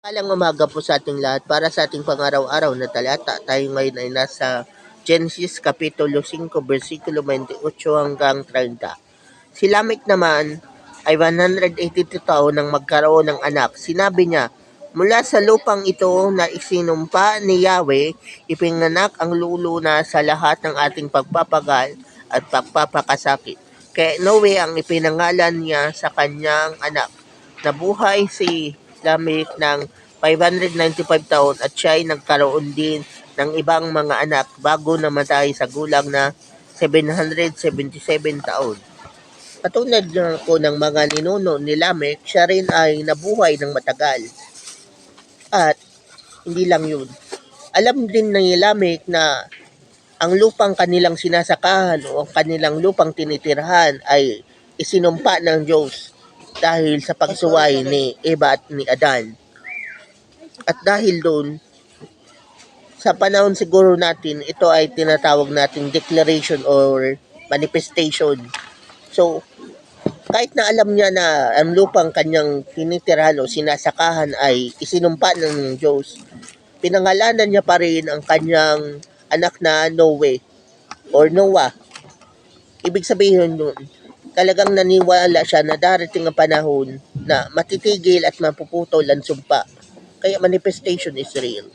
Palang umaga po sa ating lahat para sa ating pang-araw-araw na talata. Tayo ngayon ay nasa Genesis Kapitulo 5, versikulo 28 hanggang 30. Si Lamech naman ay 182 taon nang magkaroon ng anak. Sinabi niya, mula sa lupang ito na isinumpa ni Yahweh, ipinganak ang luluna sa lahat ng ating pagpapagal at pagpapakasakit. Kaya Noe ang ipinangalan niya sa kanyang anak. Nabuhay si Lamech ng 595 taon at siya ay nagkaroon din ng ibang mga anak bago namatay sa gulang na 777 taon. Katulad po ng mga ninuno ni Lamech, siya rin ay nabuhay ng matagal. At hindi lang yun. Alam din ni Lamech na ang lupang kanilang sinasakahan o ang kanilang lupang tinitirhan ay isinumpa ng Diyos dahil sa pagsuway ni Eva at ni Adan. At dahil doon, sa panahon siguro natin, ito ay tinatawag nating declaration or manifestation. So, kahit na alam niya na ang lupang kanyang tinitirhan o sinasakahan ay isinumpa ng Diyos, pinangalanan niya pa rin ang kanyang anak na Noe or Noah. Ibig sabihin nun, talagang naniwala siya na darating ang panahon na matitigil at mapuputol ang sumpa. Kaya manifestation is real.